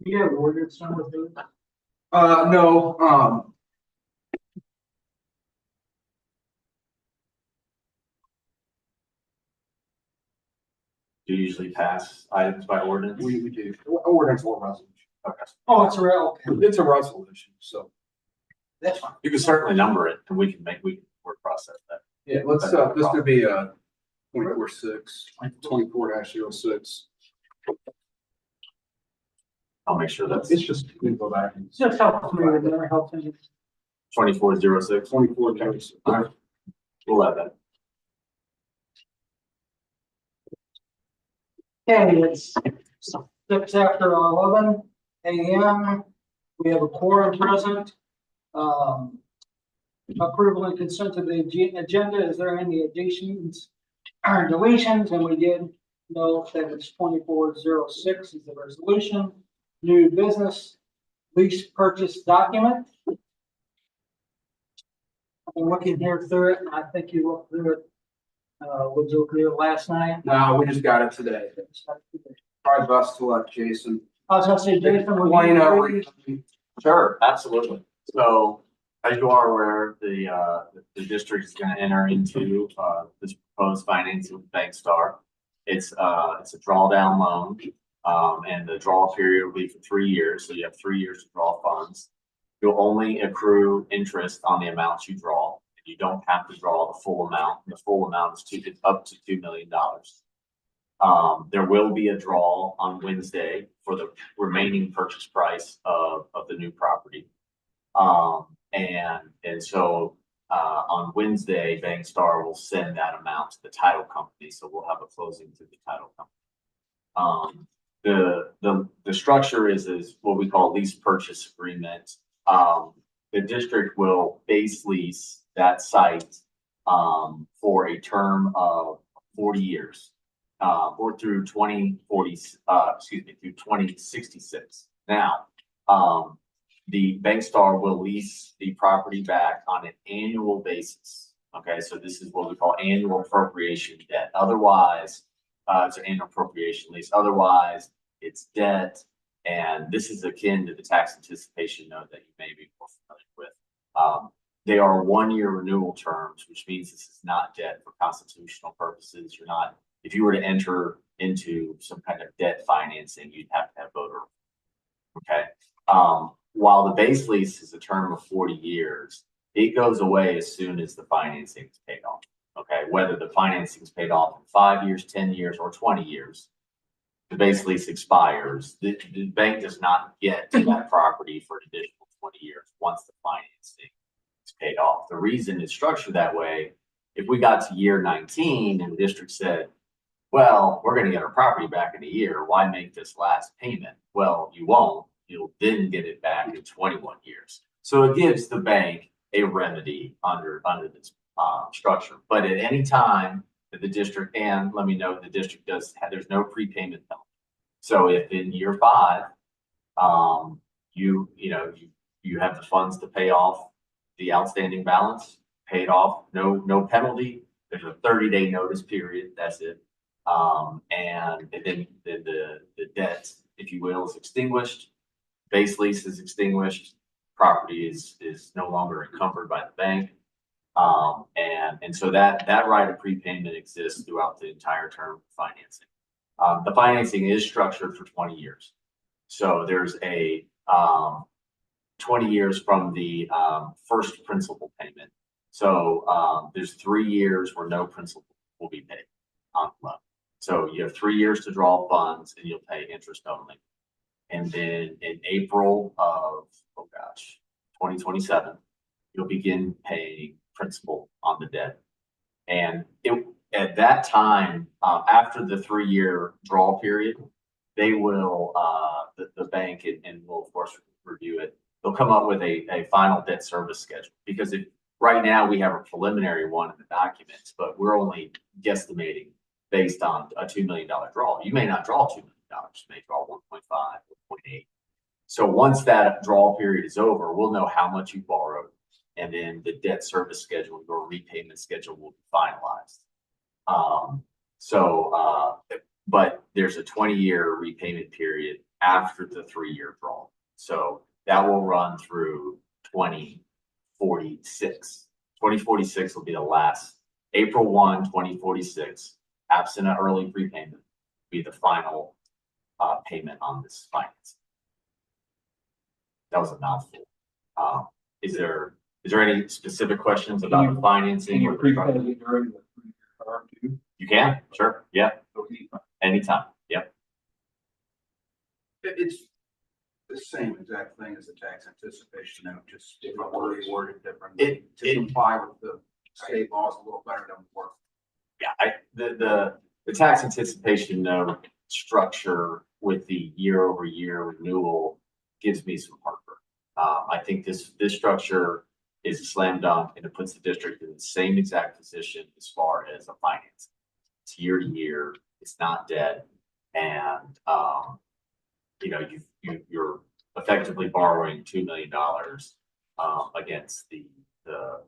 Yeah, ordered some of those. No, Do you usually pass items by ordinance? we do, ordinance or resolution. Okay. Oh, it's a real, okay, It's a resolution, so, that's fine. You can certainly number it and we can word process that. yeah, let's, this could be, 24/06. I'll make sure that's It's just, we go back and. Just help me with their help. 2406. 24/06. All right. We'll have that. Okay, it's 6:11 a.m. We have a quorum present. Approval and consent of the agenda. Is there any additions or deletions? And we did note that it's 2406 is the resolution. New business lease purchase document. I'm looking here through it, and I think you looked through it. Was you through it last night? No, we just got it today. Probably best to let Jason. I was gonna say, Jason, would Why you not? please? Sure, absolutely. So as you are aware, the district is going to enter into this proposed financing with Bankstar. It's a drawdown loan, and the draw period will be for 3 years. So you have 3 years to draw funds. You'll only accrue interest on the amounts you draw. You don't have to draw the full amount. The full amount is up to $2 million. There will be a draw on Wednesday for the remaining purchase price of the new property. And so on Wednesday, Bankstar will send that amount to the title company. So we'll have a closing to the title company. The structure is what we call lease purchase agreement. The district will base lease that site for a term of 40 years. Or through 2066. Now, the Bankstar will lease the property back on an annual basis. Okay, so this is what we call annual appropriation debt. Otherwise, it's an annual appropriation lease. Otherwise, it's debt. And this is akin to the tax anticipation note that you may be more familiar with. They are 1-year renewal terms, which means this is not debt for constitutional purposes. You're not. If you were to enter into some kind of debt financing, you'd have to have voter. Okay. While the base lease is a term of 40 years, it goes away as soon as the financing is paid off. Okay. Whether the financing is paid off in 5 years, 10 years, or 20 years, the base lease expires. The bank does not get to that property for an additional 20 years once the financing is paid off. The reason it's structured that way, if we got to year 19 and the district said, well, we're going to get our property back in a year. Why make this last payment? Well, you won't. You'll then get it back in 21 years. So it gives the bank a remedy under this structure. But at any time that the district, and let me know, the district there's no prepayment penalty. So if in year 5, you have the funds to pay off the outstanding balance, paid off, no penalty. There's a 30-day notice period. That's it. And then the debt, if you will, is extinguished. Base lease is extinguished. Property is no longer encumbered by the bank. And so that right of prepayment exists throughout the entire term of financing. The financing is structured for 20 years. So there's a 20 years from the first principal payment. So there's 3 years where no principal will be paid on the loan. So you have 3 years to draw funds and you'll pay interest only. And then in April of, 2027, you'll begin paying principal on the debt. And at that time, after the 3-year draw period, they will, the bank and will of course review it. They'll come up with a final debt service schedule, because right now we have a preliminary one in the documents, but we're only guesstimating based on a $2 million draw. You may not draw $2 million, you may draw 1.5, 1.8. So once that draw period is over, we'll know how much you borrowed, and then the debt service schedule, your repayment schedule will be finalized. but there's a 20-year repayment period after the 3-year draw. So that will run through 2046. 2046 will be the last, April 1, 2046, absent an early prepayment, be the final payment on this finance. That was a mouthful. Is there any specific questions about the financing? Can you or the prepay project? it during the 3-year term too? You can, sure, yeah, Okay. anytime, yep. It's the same exact thing as the tax anticipation note, just different words worded differently to comply with the state laws a little better than work. Yeah, the tax anticipation note structure with the year-over-year renewal gives me some heartburn. I think this structure is a slam dunk, and it puts the district in the same exact position as far as a finance. It's year to year, it's not dead, and you know, you're effectively borrowing $2 million against the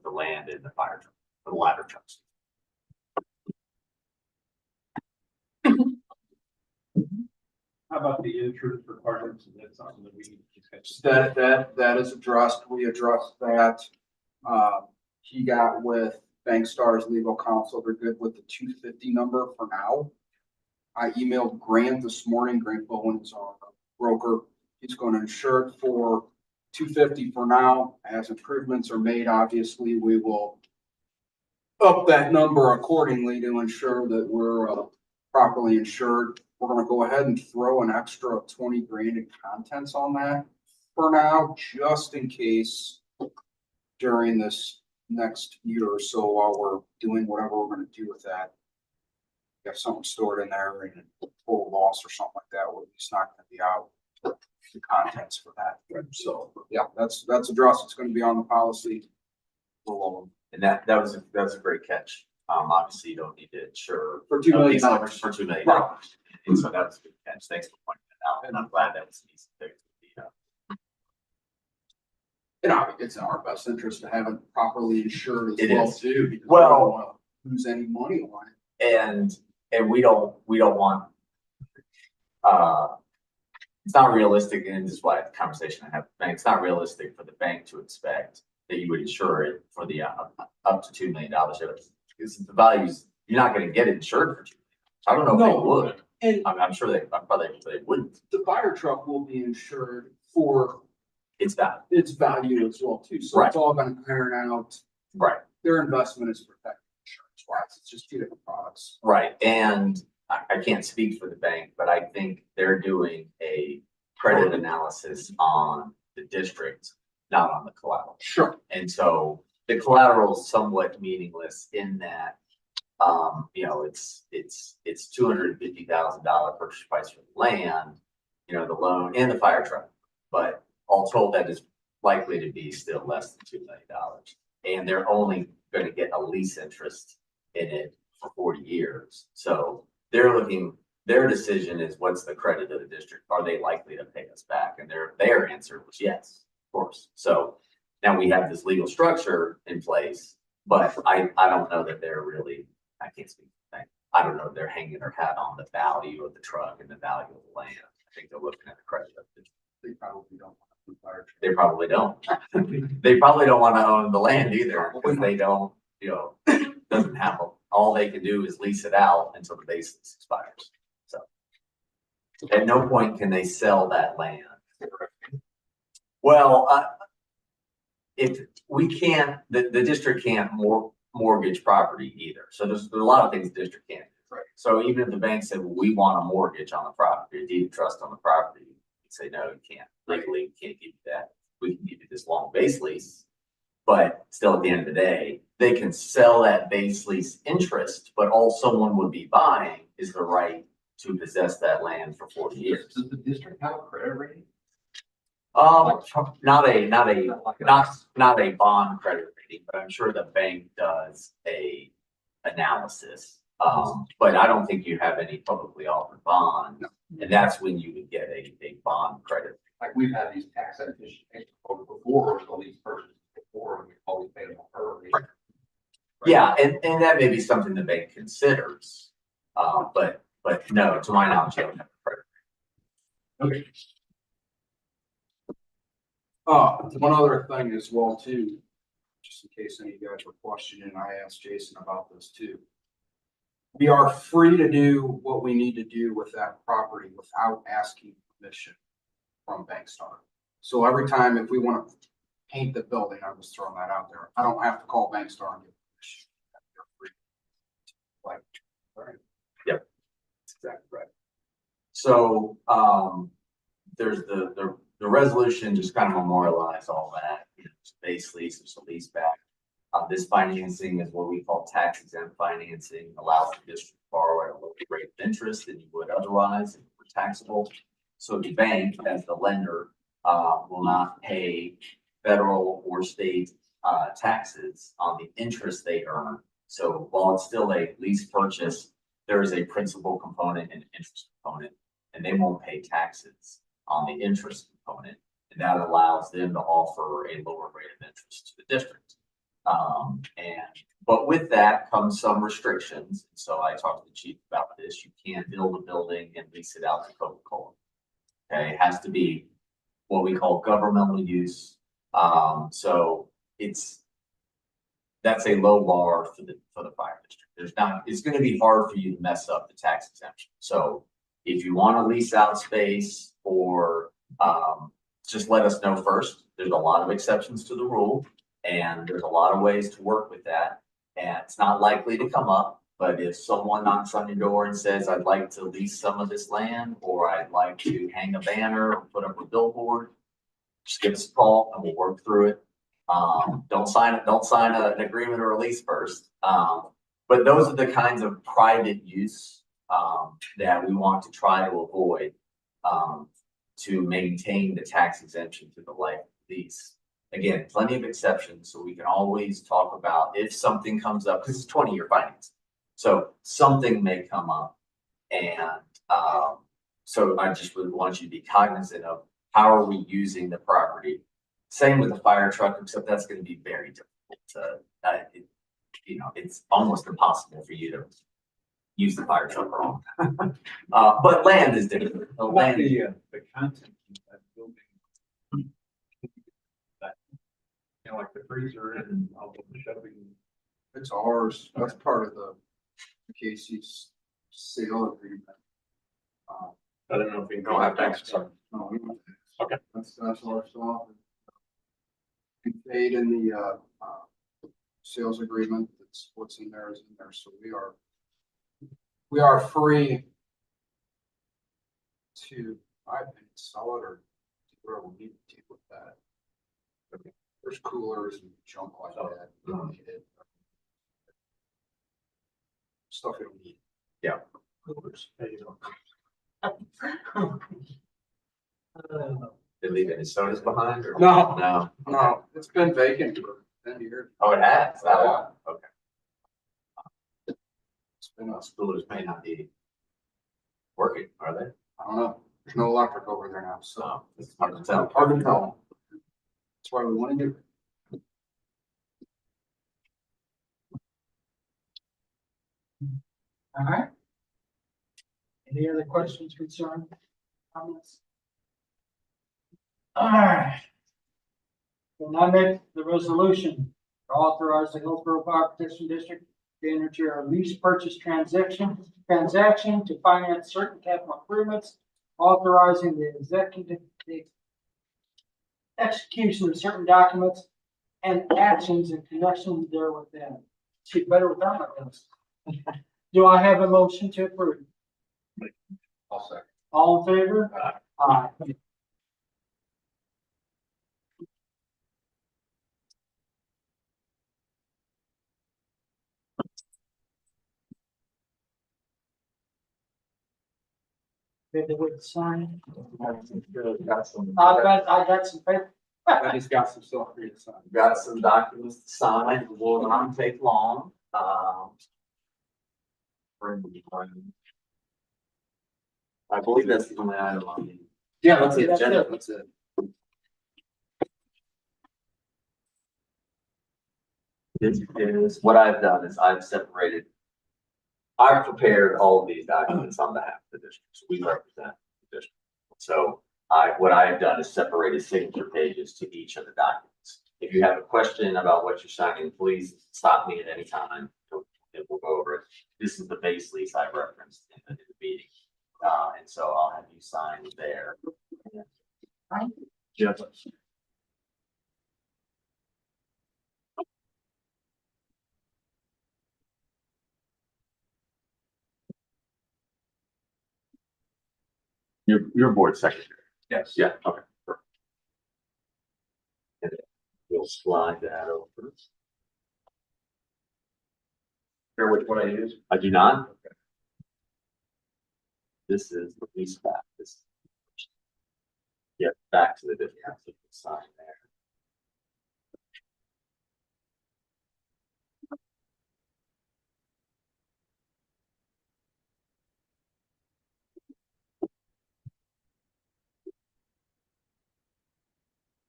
land and the fire truck, the ladder trucks. How about the insurance requirements? Is that something that we need to discuss? That is addressed. We addressed that. He got with Bankstar's legal counsel. They're good with the 250 number for now. I emailed Grant this morning. Grant Bowen is our broker. He's going to insure it for 250 for now. As improvements are made, obviously, we will up that number accordingly to ensure that we're properly insured. We're going to go ahead and throw an extra 20 grand in contents on that for now, just in case during this next year or so while we're doing whatever we're going to do with that. If something stored in there and a total loss or something like that, we're just not going to be out the contents for that. So yeah, that's addressed. It's going to be on the policy. And that was a great catch. Obviously you don't need to insure For $2 million. for $2 million. And so that was a good catch. Thanks for pointing that out. And I'm glad that was an easy fix. It's in our best interest to have it properly insured as It well is. too. Because Well- we don't want to lose any money on it. And we don't want, it's not realistic, and this is why the conversation I have with the bank, it's not realistic for the bank to expect that you would insure it for the up to $2 million. Because the values, you're not going to get it insured for $2 million. I don't know if they would. And I'm sure they wouldn't. the fire truck will be insured for It's that, its value as well too. So Right. it's all going to iron out. right. Their investment is protected insurance wise. It's just two different products. Right, and I can't speak for the bank, but I think they're doing a credit analysis on the district, not on the collateral. Sure. And so the collateral is somewhat meaningless in that, you know, it's $250,000 purchase price for the land, you know, the loan and the fire truck. But all told, that is likely to be still less than $2 million. And they're only going to get a lease interest in it for 40 years. So they're looking, their decision is what's the credit of the district? Are they likely to pay us back? And their answer was yes, of course. So now we have this legal structure in place, but I don't know that they're really, I can't speak for the bank. I don't know if they're hanging their hat on the value of the truck and the value of the land. I think they're looking at the credit of the district. They probably don't want to fire truck. They probably don't. They probably don't want to own the land either because they don't, you know, doesn't have, all they can do is lease it out until the base lease expires. So at no point can they sell that land. Well, if we can't, the district can't mortgage property either. So there's a lot of things the district can't do. Right. So even if the bank said, well, we want a mortgage on the property, a deed of trust on the property, you say, no, you can't. Legally, we can't give you that. We can give you this long base lease. But still, at the end of the day, they can sell that base lease interest, but all someone would be buying is the right to possess that land for 40 years. Does the district have a credit rating? Not a bond credit rating, but I'm sure the bank does a analysis. But I don't think you have any publicly offered bonds, and that's when you would get a bond credit. Like we've had these tax anticipation before, or the lease purchase before, and we always paid them early. Yeah, and that may be something the bank considers. But But no, to my knowledge, you don't have a credit. Okay. One other thing as well too, just in case any of you guys were questioning, I asked Jason about this too. We are free to do what we need to do with that property without asking permission from Bankstar. So every time if we want to paint the building, I'm just throwing that out there, I don't have to call Bankstar and get permission. They're free. Like, all right. Yep. That's exactly right. So, there's the resolution just kind of memorialize all that, you know, it's base lease, it's a lease back. This financing is what we call tax exempt financing, allows the district to borrow at a lower rate of interest than you would otherwise if it were taxable. So the bank, as the lender, will not pay federal or state taxes on the interest they earn. So while it's still a lease purchase, there is a principal component and interest component, and they won't pay taxes on the interest component. And that allows them to offer a lower rate of interest to the district. But with that comes some restrictions. So I talked to the chief about this. You can't build a building and lease it out to Coca-Cola. Okay, it has to be what we call governmental use. So that's a low bar for the fire district. It's going to be hard for you to mess up the tax exemption. So if you want to lease out space or just let us know first. There's a lot of exceptions to the rule, and there's a lot of ways to work with that. And it's not likely to come up, but if someone knocks on your door and says, I'd like to lease some of this land, or I'd like to hang a banner or put up a billboard, just give us a call and we'll work through it. Don't sign an agreement or a lease first. But those are the kinds of private use that we want to try to avoid to maintain the tax exemption to the life of the lease. Again, plenty of exceptions, so we can always talk about if something comes up, because it's 20-year financing. So something may come up. And so I just would want you to be cognizant of how are we using the property. Same with the fire truck, except that's going to be very difficult to, it's almost impossible for you to use the fire truck wrong. But land is different. The land, The content of that building. You know, like the freezer and all the shoving. It's ours. That's part of the Casey's sale agreement. I don't know if we can Don't go have have tax. tax. No, we don't. Okay. That's our stuff. We paid in the sales agreement. That's what's in there is in there. So we are free to, I think, sell it or do whatever we need to do with that. There's coolers and junk like that. We don't need it. Stuff we don't need. Yeah. Coolers. There you go. they leave any sodas behind or? No. No. No, it's been vacant for 10 years. Oh, it has? That long? Okay. It's been us. Coolers may not be working, are they? I don't know. There's no electric over there now, so So it's hard to tell. hard to tell. That's why we want to do. All right. Any other questions, concerns, comments? All right. We'll now make the resolution to authorize the Hillsborough Fire Protection District to enter into a lease purchase transaction to finance certain capital improvements, authorizing the execution of certain documents and actions in connection therewith. See better without my notes. Do I have a motion to approve? I'll second. All in favor? Aye. Did they would sign? I got some paper. I just got some stuff for you to sign. Got some documents to sign, it will not take long. I believe that's the only item on the. Yeah, that's it. That's it. That's it. This is, what I've done is I've separated I've prepared all of these documents on behalf of the district, so we represent the district. So what I have done is separated signature pages to each of the documents. If you have a question about what you're signing, please stop me at any time, and we'll go over it. This is the base lease I referenced in the meeting. And so I'll have you sign there. Jeff. Your board secretary. Yes. Yeah, okay. Perfect. And we'll slide that over. Care which one I use? I do not. This is the lease back. This. Get back to the difference. You can sign there.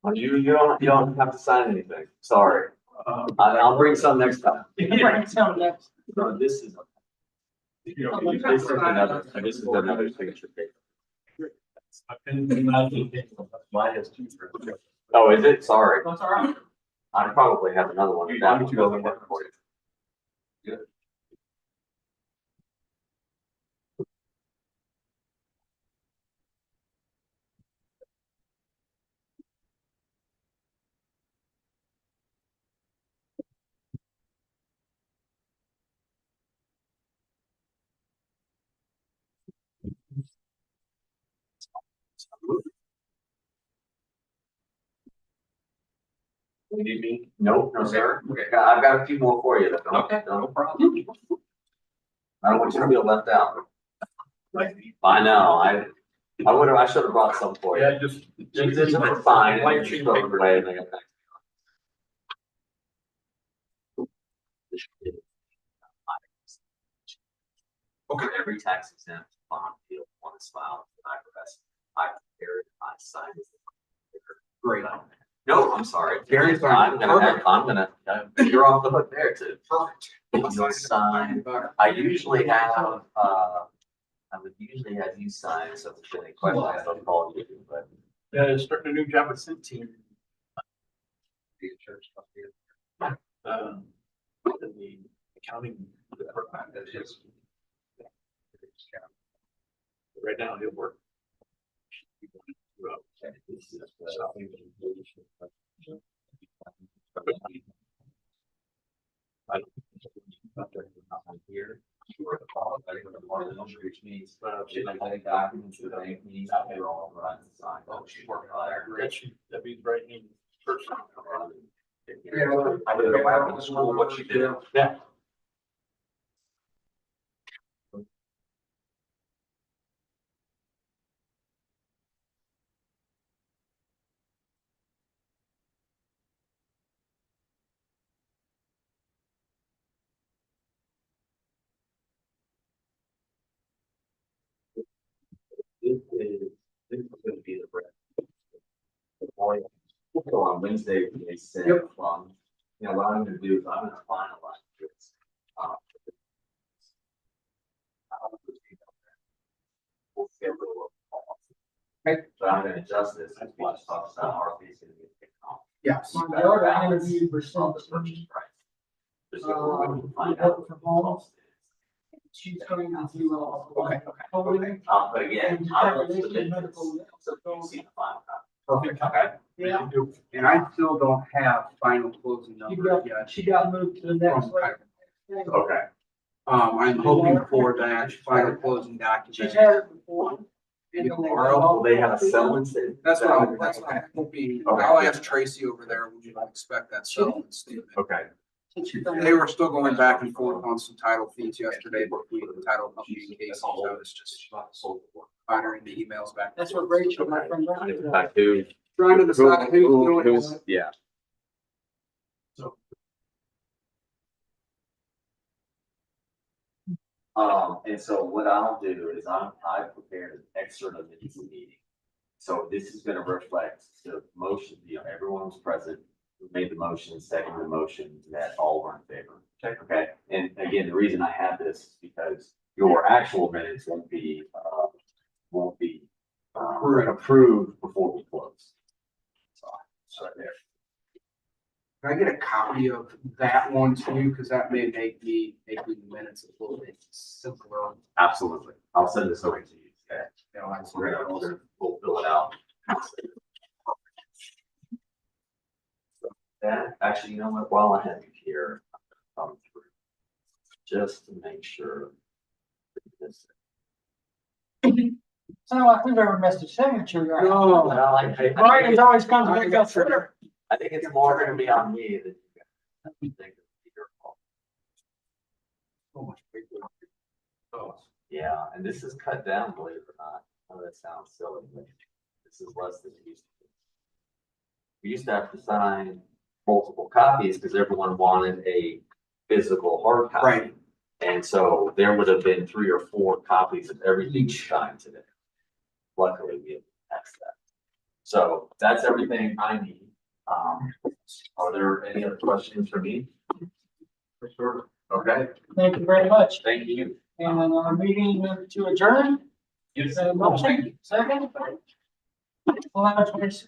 Oh, you don't have to sign anything. Sorry. I'll bring some next time. Bring some next. No, this is. This is another signature paper. Mine has two. Oh, is it? Sorry. That's all right. I probably have another one. That one doesn't work for you. Good. You need me? No, sir. Okay. I've got a few more for you. Don't- Okay, no don't- problem. I don't want you to feel left out. I know, I should have brought some for you. Yeah, just. It's fine. Like and just throw it away and they get back. Okay, every tax exempt bond deal on this file, I prepared, I signed it. Great. No, I'm sorry. Very fine. You're off the hook there too. Perfect. You'll sign. I usually have, I would usually have you sign, so if there's any questions, I'll call you, but. Starting a new job at Centene. The insurance company. The accounting department. That is. Right now, he'll work. Here. Which means, I think documents to the bank meetings, they're all run signed. Oh, she worked on that. That'd be right in person. I would go back to school, what she did. Yeah. This is gonna be the bread. So on Wednesday, they said, you know, what I'm gonna do is I'm gonna finalize this. We'll schedule a call. Okay. But I'm gonna adjust this as we just talked about our fees gonna get picked off. Yes. Margarita interviewed for On the some, purchase price. Just gonna find work out. from home. She's going to do, Okay. hopefully, But again, and I'll. calculation, medical. So you see the final copy. Perfect. Okay. Yeah, And I still don't have final closing numbers yet. she got moved to the next From one. Okay. I'm hoping for that final closing She's document. had it before. And then they- Will they have a settlement? That's what I'm hoping. I'll ask Tracy over there, would you expect that settlement statement? Okay. They were still going back and forth on some title fees yesterday between the title company and Casey, so I was just monitoring the emails back. That's what Rachel, my friend, Rachel. Back to. Trying to decide who's doing Who's- what. Yeah. And so what I'll do is I prepared an excerpt of this meeting. So this is gonna reflect the motion, you know, everyone was present, who made the motion, seconded the motion, that all were in favor. Okay, and again, the reason I have this is because because your actual minutes won't be approved before we close. So there. Can I get a copy of that one too? Cause that may make the minutes a little bit simpler. Absolutely. I'll send this over to you. Okay. You know, that's We're gonna, we'll fill it out. That, actually, you know what, while I have you here, I'm through, just to make sure. This- It's not like we've ever missed a signature. right? No. Well, Brian's always comes back up for I think it's more gonna be on me than you guys. I think it'll be your fault. So much bigger. Oh, Yeah, and this is cut down, believe it or not. Oh, that sounds silly, but this is less than it used to be. We used to have to sign multiple copies because everyone wanted a physical hard copy. Right. And so there would have been 3 or 4 copies of everything signed today. Luckily, we have passed that. So that's everything I need. Are there any other questions for me? for sure. Okay, Thank you very much. thank you. And our meeting to adjourn. Yes. Motion, second. 11:26.